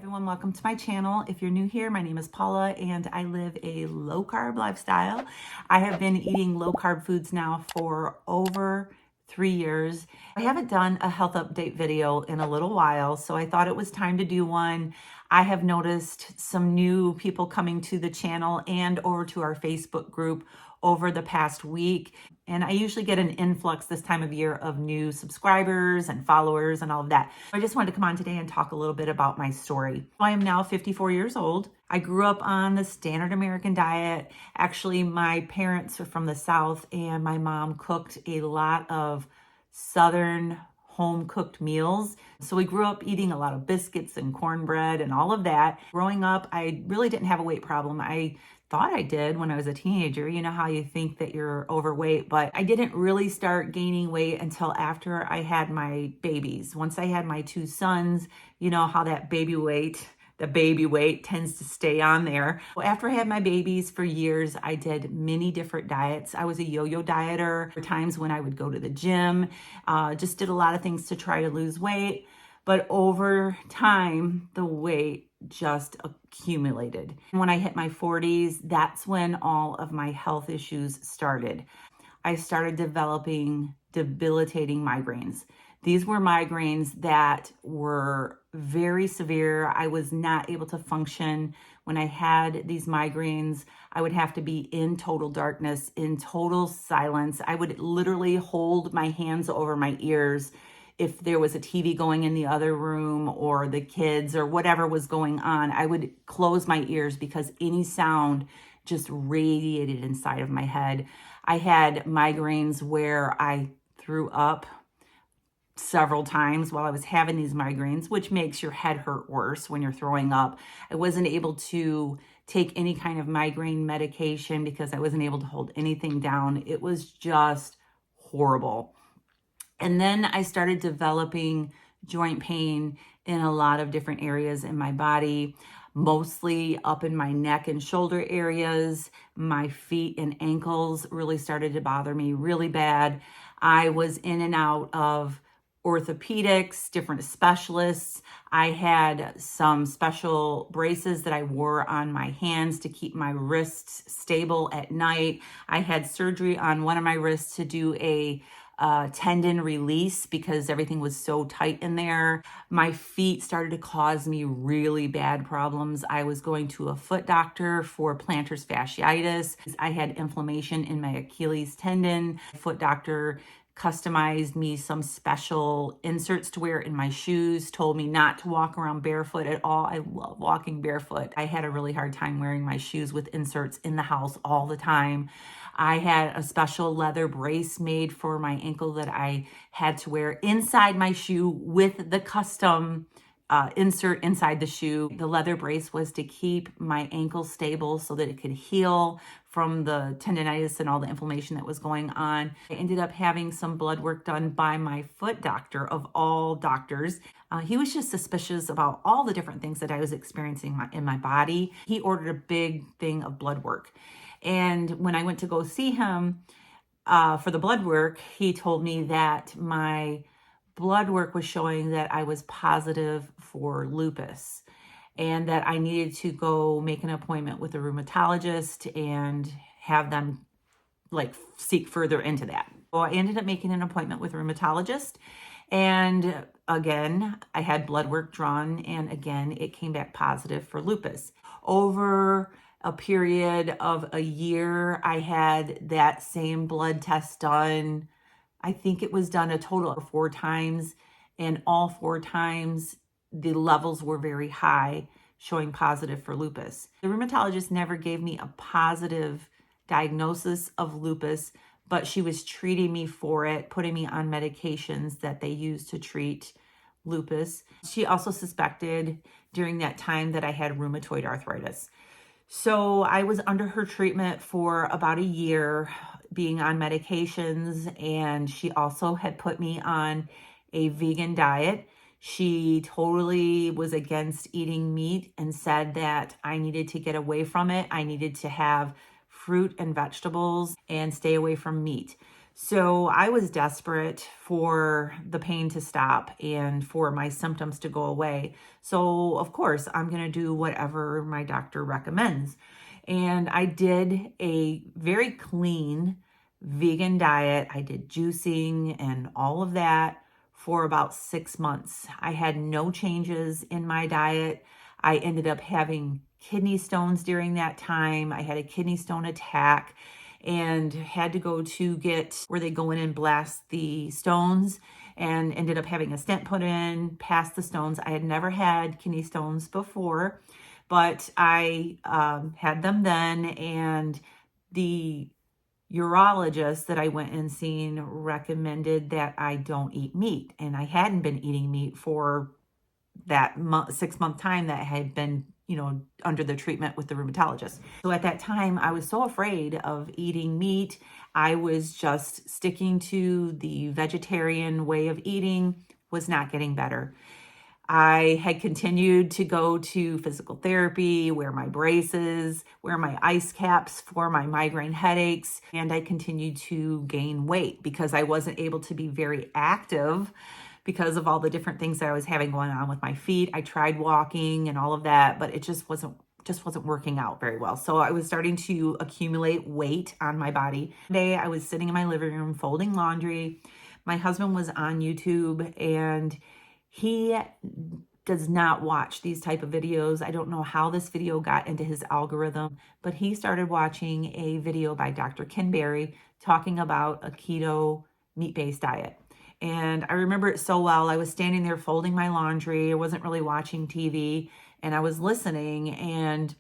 Everyone, welcome to my channel. If you're new here, my name is Paula and I live a low carb lifestyle. I have been eating low carb foods now for over 3 years. I haven't done a health update video in a little while, so I thought it was time to do one. I have noticed some new people coming to the channel and over to our Facebook group over the past week. And I usually get an influx this time of year of new subscribers and followers and all of that. I just wanted to come on today and talk a little bit about my story. I am now 54 years old. I grew up on the standard American diet. Actually, my parents are from the South and my mom cooked a lot of Southern home cooked meals. So we grew up eating a lot of biscuits and cornbread and all of that. Growing up, I really didn't have a weight problem. I thought I did when I was a teenager. You know how you think that you're overweight, but I didn't really start gaining weight until after I had my babies. Once I had my two sons, you know how that baby weight tends to stay on there. Well, after I had my babies for years, I did many different diets. I was a yo-yo dieter. For times when I would go to the gym, just did a lot of things to try to lose weight. But over time, the weight just accumulated. When I hit my 40s, that's when all of my health issues started. I started developing debilitating migraines. These were migraines that were very severe. I was not able to function. When I had these migraines, I would have to be in total darkness, in total silence. I would literally hold my hands over my ears if there was a TV going in the other room or the kids or whatever was going on. I would close my ears because any sound just radiated inside of my head. I had migraines where I threw up several times while I was having these migraines, which makes your head hurt worse when you're throwing up. I wasn't able to take any kind of migraine medication because I wasn't able to hold anything down. It was just horrible. And then I started developing joint pain in a lot of different areas in my body, mostly up in my neck and shoulder areas. My feet and ankles really started to bother me really bad. I was in and out of orthopedics, different specialists. I had some special braces that I wore on my hands to keep my wrists stable at night. I had surgery on one of my wrists to do a tendon release because everything was so tight in there. My feet started to cause me really bad problems. I was going to a foot doctor for plantar fasciitis. I had inflammation in my Achilles tendon. Foot doctor customized me some special inserts to wear in my shoes, told me not to walk around barefoot at all. I love walking barefoot. I had a really hard time wearing my shoes with inserts in the house all the time. I had a special leather brace made for my ankle that I had to wear inside my shoe with the custom insert inside the shoe. The leather brace was to keep my ankle stable so that it could heal from the tendonitis and all the inflammation that was going on. I ended up having some blood work done by my foot doctor of all doctors. He was just suspicious about all the different things that I was experiencing in my body. He ordered a big thing of blood work. And when I went to go see him for the blood work, he told me that my blood work was showing that I was positive for lupus and that I needed to go make an appointment with a rheumatologist and have them seek further into that. So I ended up making an appointment with a rheumatologist, and again, I had blood work drawn, and again, it came back positive for lupus. Over a period of a year, I had that same blood test done. I think it was done a total of 4 times, and all 4 times the levels were very high, showing positive for lupus. The rheumatologist never gave me a positive diagnosis of lupus, but she was treating me for it, putting me on medications that they use to treat lupus. She also suspected during that time that I had rheumatoid arthritis. So I was under her treatment for about a year, being on medications, and she also had put me on a vegan diet. She totally was against eating meat and said that I needed to get away from it. I needed to have fruit and vegetables and stay away from meat. So I was desperate for the pain to stop and for my symptoms to go away. So, of course, I'm going to do whatever my doctor recommends. And I did a very clean vegan diet. I did juicing and all of that for about 6 months. I had no changes in my diet. I ended up having kidney stones during that time. I had a kidney stone attack and had to go to get where they go in and blast the stones, and ended up having a stent put in, past the stones. I had never had kidney stones before, but I had them then, and the urologist that I went and seen recommended that I don't eat meat, and I hadn't been eating meat for that 6 month time that I had been, under the treatment with the rheumatologist. So at that time, I was so afraid of eating meat. I was just sticking to the vegetarian way of eating, was not getting better. I had continued to go to physical therapy, wear my braces, wear my ice caps for my migraine headaches, and I continued to gain weight because I wasn't able to be very active because of all the different things that I was having going on with my feet. I tried walking and all of that, but it just wasn't working out very well. So I was starting to accumulate weight on my body. One day I was sitting in my living room folding laundry. My husband was on YouTube, and he does not watch these type of videos. I don't know how this video got into his algorithm, but he started watching a video by Dr. Ken Berry talking about a keto meat-based diet. And I remember it so well. I was standing there folding my laundry. I wasn't really watching TV, and I was listening, and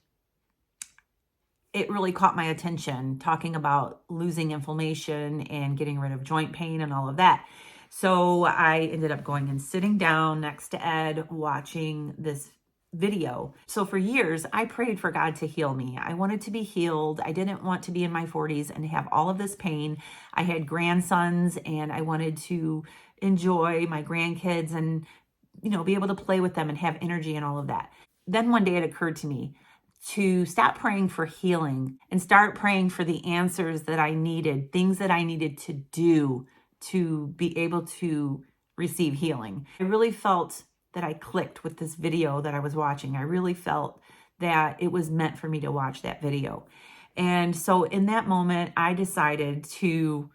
it really caught my attention, talking about losing inflammation and getting rid of joint pain and all of that. So I ended up going and sitting down next to Ed watching this video. So for years, I prayed for God to heal me. I wanted to be healed. I didn't want to be in my 40s and have all of this pain. I had grandsons, and I wanted to enjoy my grandkids and, be able to play with them and have energy and all of that. Then one day it occurred to me to stop praying for healing and start praying for the answers that I needed, things that I needed to do to be able to receive healing. I really felt that I clicked with this video that I was watching. I really felt that it was meant for me to watch that video. And so in that moment, I decided to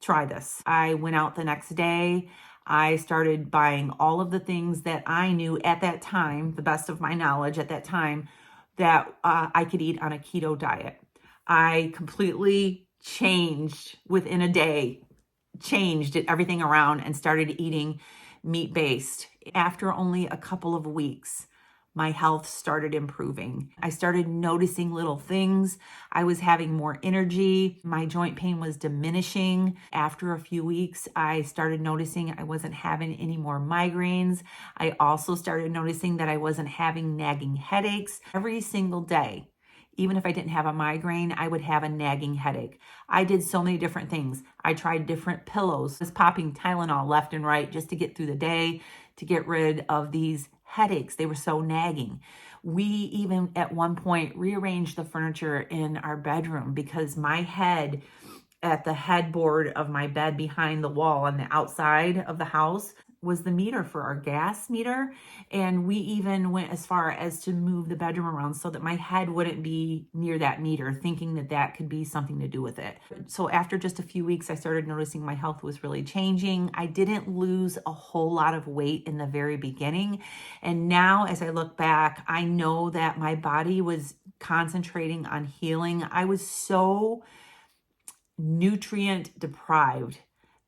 try this. I went out the next day. I started buying all of the things that I knew at that time, the best of my knowledge at that time, that I could eat on a keto diet. I completely changed within a day, changed everything around and started eating meat-based. After only a couple of weeks, my health started improving. I started noticing little things. I was having more energy. My joint pain was diminishing. After a few weeks, I started noticing I wasn't having any more migraines. I also started noticing that I wasn't having nagging headaches. Every single day, even if I didn't have a migraine, I would have a nagging headache. I did so many different things. I tried different pillows, just popping Tylenol left and right just to get through the day, to get rid of these headaches. They were so nagging. We even at one point rearranged the furniture in our bedroom because my head at the headboard of my bed behind the wall on the outside of the house was the meter for our gas meter. And we even went as far as to move the bedroom around so that my head wouldn't be near that meter, thinking that that could be something to do with it. So after just a few weeks, I started noticing my health was really changing. I didn't lose a whole lot of weight in the very beginning. And now as I look back, I know that my body was concentrating on healing. I was so nutrient deprived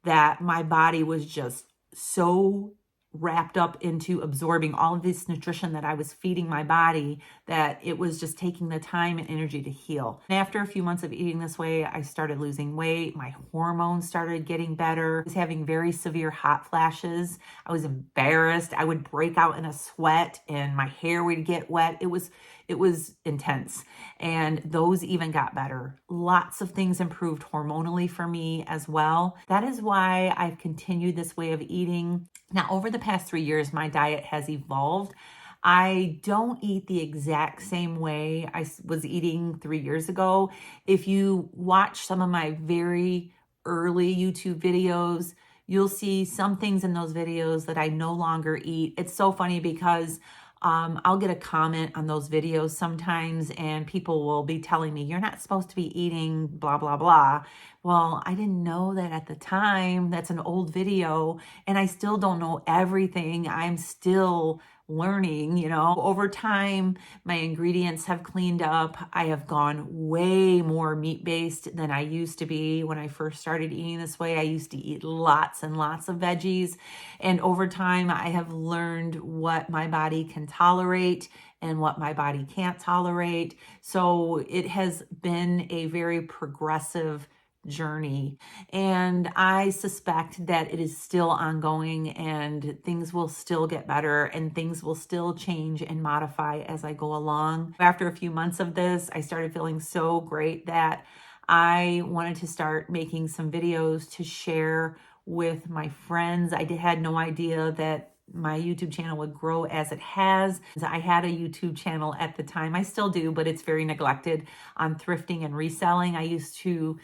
that my body was just so wrapped up into absorbing all of this nutrition that I was feeding my body that it was just taking the time and energy to heal. And after a few months of eating this way, I started losing weight. My hormones started getting better. I was having very severe hot flashes. I was embarrassed. I would break out in a sweat and my hair would get wet. It was intense. And those even got better. Lots of things improved hormonally for me as well. That is why I've continued this way of eating. Now, over the past 3 years, my diet has evolved. I don't eat the exact same way I was eating 3 years ago. If you watch some of my very early YouTube videos, you'll see some things in those videos that I no longer eat. It's so funny because I'll get a comment on those videos sometimes and people will be telling me, you're not supposed to be eating blah, blah, blah. Well, I didn't know that at the time. That's an old video and I still don't know everything. I'm still learning, over time, my ingredients have cleaned up. I have gone way more meat-based than I used to be. When I first started eating this way, I used to eat lots and lots of veggies. And over time, I have learned what my body can tolerate and what my body can't tolerate. So it has been a very progressive journey. And I suspect that it is still ongoing and things will still get better and things will still change and modify as I go along. After a few months of this, I started feeling so great that I wanted to start making some videos to share with my friends. I had no idea that my YouTube channel would grow as it has. I had a YouTube channel at the time. I still do, but it's very neglected on thrifting and reselling. I used to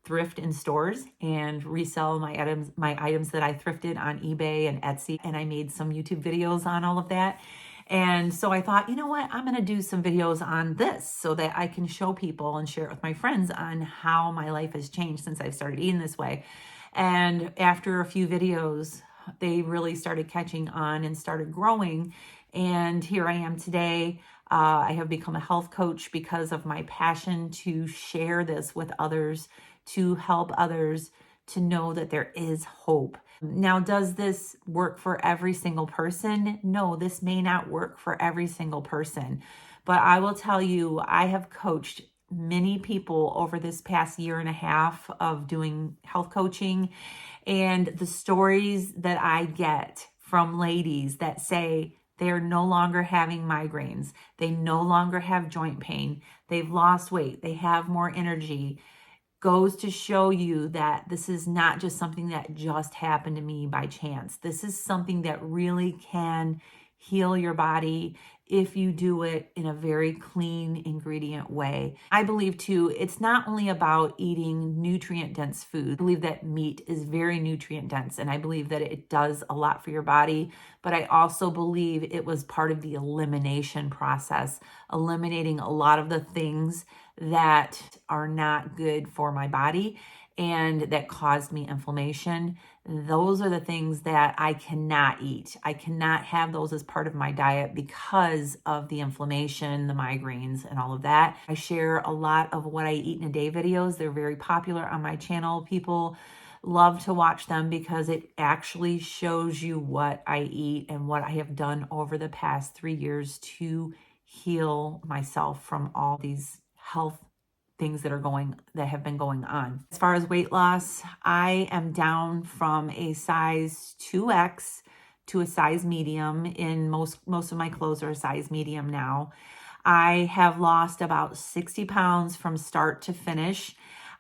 thrift in stores and resell my items that I thrifted on eBay and Etsy. And I made some YouTube videos on all of that. And so I thought, you know what, I'm going to do some videos on this so that I can show people and share it with my friends on how my life has changed since I've started eating this way. And after a few videos, they really started catching on and started growing. And here I am today. I have become a health coach because of my passion to share this with others, to help others to know that there is hope. Now, does this work for every single person? No, this may not work for every single person. But I will tell you, I have coached many people over this past year and a half of doing health coaching, and the stories that I get from ladies that say they are no longer having migraines, they no longer have joint pain, they've lost weight, they have more energy, goes to show you that this is not just something that just happened to me by chance. This is something that really can heal your body if you do it in a very clean ingredient way. I believe too, it's not only about eating nutrient dense food. I believe that meat is very nutrient dense and I believe that it does a lot for your body, but I also believe it was part of the elimination process, eliminating a lot of the things that are not good for my body and that caused me inflammation. Those are the things that I cannot eat. I cannot have those as part of my diet because of the inflammation, the migraines, and all of that. I share a lot of what I eat in a day videos. They're very popular on my channel. People love to watch them because it actually shows you what I eat and what I have done over the past 3 years to heal myself from all these health things that have been going on. As far as weight loss, I am down from a size 2X to a size medium. In most of my clothes are a size medium now. I have lost about 60 pounds from start to finish.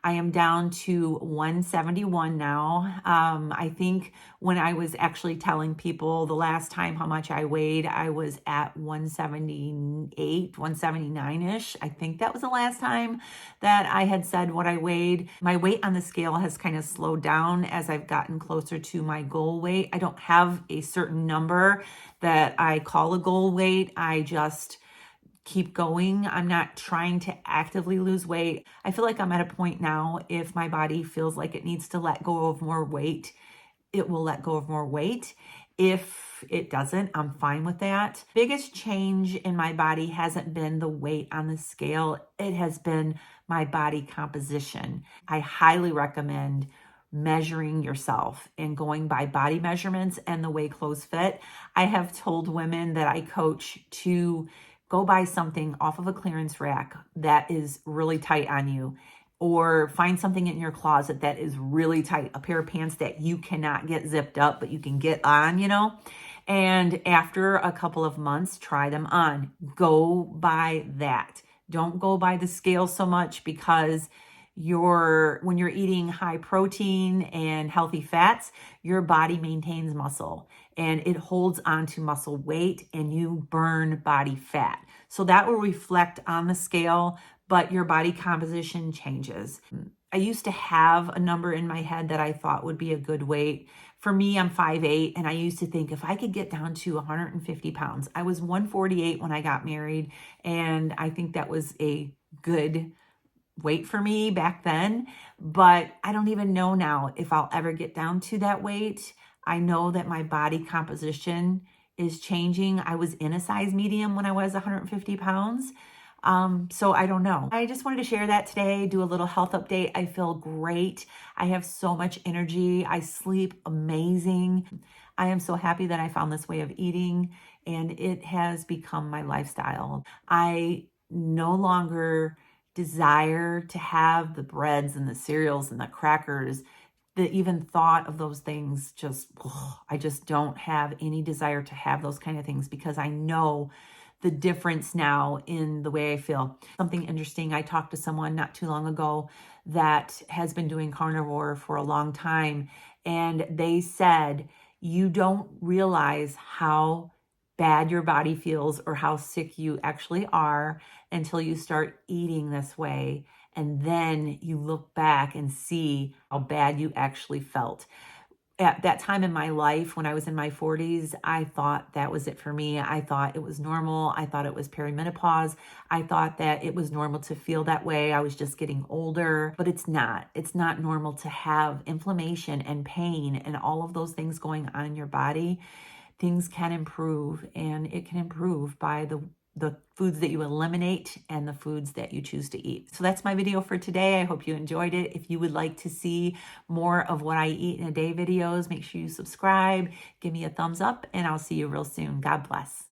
I am down to 171 now. I think when I was actually telling people the last time how much I weighed, I was at 178, 179-ish. I think that was the last time that I had said what I weighed. My weight on the scale has kind of slowed down as I've gotten closer to my goal weight. I don't have a certain number that I call a goal weight. I just keep going. I'm not trying to actively lose weight. I feel like I'm at a point now, if my body feels like it needs to let go of more weight, it will let go of more weight. If it doesn't, I'm fine with that. Biggest change in my body hasn't been the weight on the scale. It has been my body composition. I highly recommend measuring yourself and going by body measurements and the way clothes fit. I have told women that I coach to go buy something off of a clearance rack that is really tight on you, or find something in your closet that is really tight, a pair of pants that you cannot get zipped up, but you can get on, and after a couple of months, try them on. Go by that. Don't go by the scale so much, because when you're eating high protein and healthy fats, your body maintains muscle and it holds on to muscle weight and you burn body fat. So that will reflect on the scale, but your body composition changes. I used to have a number in my head that I thought would be a good weight. For me, I'm 5'8", and I used to think if I could get down to 150 pounds. I was 148 when I got married, and I think that was a good weight for me back then, but I don't even know now if I'll ever get down to that weight. I know that my body composition is changing. I was in a size medium when I was 150 pounds. So I don't know. I just wanted to share that today, do a little health update. I feel great. I have so much energy. I sleep amazing. I am so happy that I found this way of eating, and it has become my lifestyle. I no longer desire to have the breads and the cereals and the crackers. The even thought of those things just, I just don't have any desire to have those kind of things because I know the difference now in the way I feel. Something interesting, I talked to someone not too long ago that has been doing carnivore for a long time, and they said, you don't realize how bad your body feels or how sick you actually are until you start eating this way. And then you look back and see how bad you actually felt. At that time in my life, when I was in my 40s, I thought that was it for me. I thought it was normal. I thought it was perimenopause. I thought that it was normal to feel that way. I was just getting older, but it's not. It's not normal to have inflammation and pain and all of those things going on in your body. Things can improve, and it can improve by the foods that you eliminate and the foods that you choose to eat. So that's my video for today. I hope you enjoyed it. If you would like to see more of what I eat in a day videos, make sure you subscribe, give me a thumbs up, and I'll see you real soon. God bless.